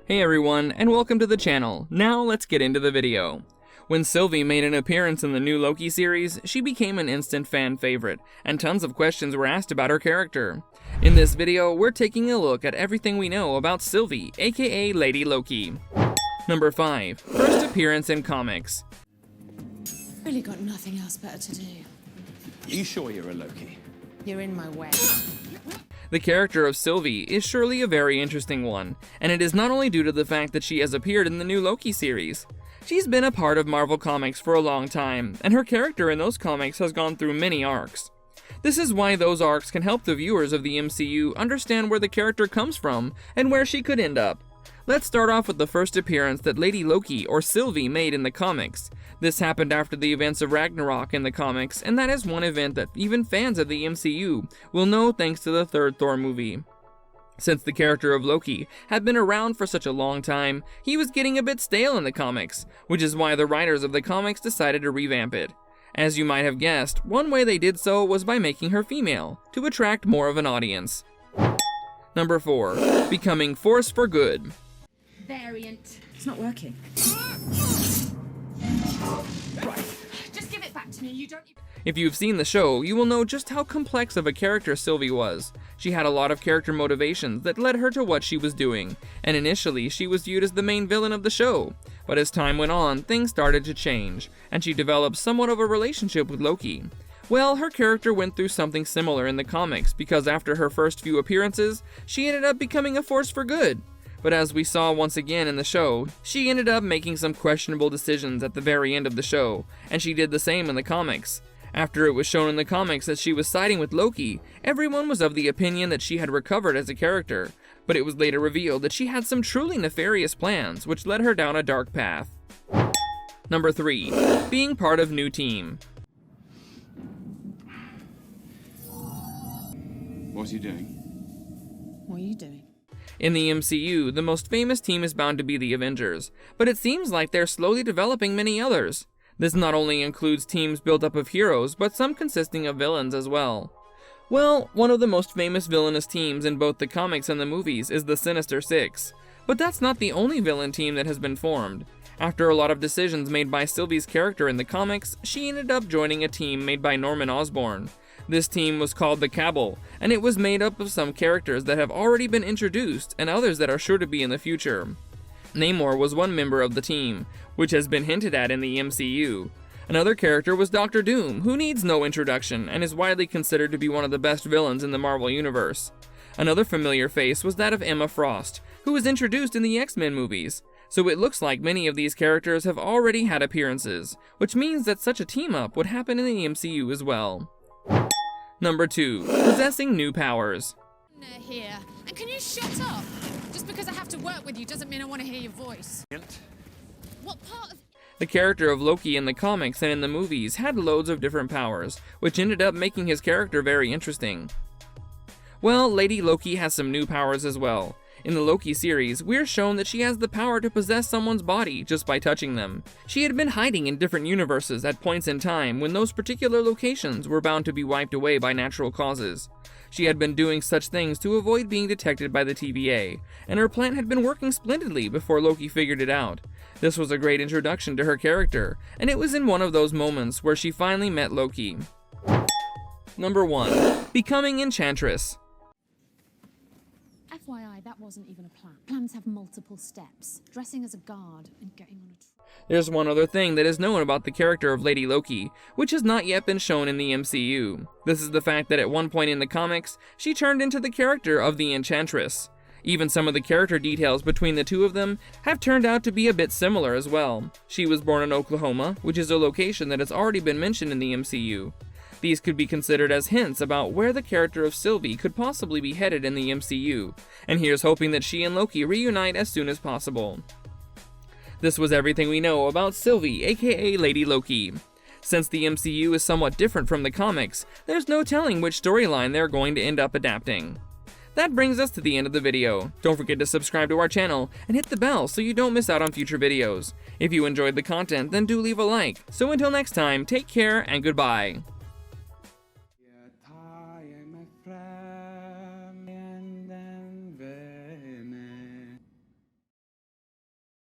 Hey everyone, and welcome to the channel. Now let's get into the video. When Sylvie made an appearance in the new Loki series, she became an instant fan favorite, and tons of questions were asked about her character. In this video, we're taking a look at everything we know about Sylvie, aka Lady Loki. Number 5. First appearance in comics. Really got nothing else better to do. You sure you're a Loki? You're in my way. The character of Sylvie is surely a very interesting one, and it is not only due to the fact that she has appeared in the new Loki series. She's been a part of Marvel Comics for a long time, and her character in those comics has gone through many arcs. This is why those arcs can help the viewers of the MCU understand where the character comes from and where she could end up. Let's start off with the first appearance that Lady Loki, or Sylvie, made in the comics. This happened after the events of Ragnarok in the comics, and that is one event that even fans of the MCU will know thanks to the third Thor movie. Since the character of Loki had been around for such a long time, he was getting a bit stale in the comics, which is why the writers of the comics decided to revamp it. As you might have guessed, one way they did so was by making her female, to attract more of an audience. Number 4. Becoming Force for Good. Variant. It's not working. Just give it back to me. You don't. If you've seen the show, you will know just how complex of a character Sylvie was. She had a lot of character motivations that led her to what she was doing, and initially she was viewed as the main villain of the show. But as time went on, things started to change, and she developed somewhat of a relationship with Loki. Well, her character went through something similar in the comics, because after her first few appearances, she ended up becoming a force for good. But as we saw once again in the show, she ended up making some questionable decisions at the very end of the show, and she did the same in the comics. After it was shown in the comics that she was siding with Loki, everyone was of the opinion that she had recovered as a character, but it was later revealed that she had some truly nefarious plans, which led her down a dark path. Number 3. Being part of new team. What's he doing? What are you doing? In the MCU, the most famous team is bound to be the Avengers, but it seems like they're slowly developing many others. This not only includes teams built up of heroes, but some consisting of villains as well. Well, one of the most famous villainous teams in both the comics and the movies is the Sinister Six. But that's not the only villain team that has been formed. After a lot of decisions made by Sylvie's character in the comics, she ended up joining a team made by Norman Osborn. This team was called the Cabal, and it was made up of some characters that have already been introduced and others that are sure to be in the future. Namor was one member of the team, which has been hinted at in the MCU. Another character was Doctor Doom, who needs no introduction and is widely considered to be one of the best villains in the Marvel Universe. Another familiar face was that of Emma Frost, who was introduced in the X-Men movies. So it looks like many of these characters have already had appearances, which means that such a team-up would happen in the MCU as well. Number 2. Possessing new powers. Here. And can you shut up? Just because I have to work with you doesn't mean I want to hear your voice. What part of... The character of Loki in the comics and in the movies had loads of different powers, which ended up making his character very interesting. Well, Lady Loki has some new powers as well. In the Loki series, we're shown that she has the power to possess someone's body just by touching them. She had been hiding in different universes at points in time when those particular locations were bound to be wiped away by natural causes. She had been doing such things to avoid being detected by the TVA, and her plan had been working splendidly before Loki figured it out. This was a great introduction to her character, and it was in one of those moments where she finally met Loki. Number 1. Becoming Enchantress. FYI, that wasn't even a plan. Plans have multiple steps. Dressing as a guard and getting on a... There's one other thing that is known about the character of Lady Loki, which has not yet been shown in the MCU. This is the fact that at one point in the comics, she turned into the character of the Enchantress. Even some of the character details between the two of them have turned out to be a bit similar as well. She was born in Oklahoma, which is a location that has already been mentioned in the MCU. These could be considered as hints about where the character of Sylvie could possibly be headed in the MCU, and here's hoping that she and Loki reunite as soon as possible. This was everything we know about Sylvie, aka Lady Loki. Since the MCU is somewhat different from the comics, there's no telling which storyline they're going to end up adapting. That brings us to the end of the video. Don't forget to subscribe to our channel and hit the bell so you don't miss out on future videos. If you enjoyed the content, then do leave a like. So until next time, take care and goodbye.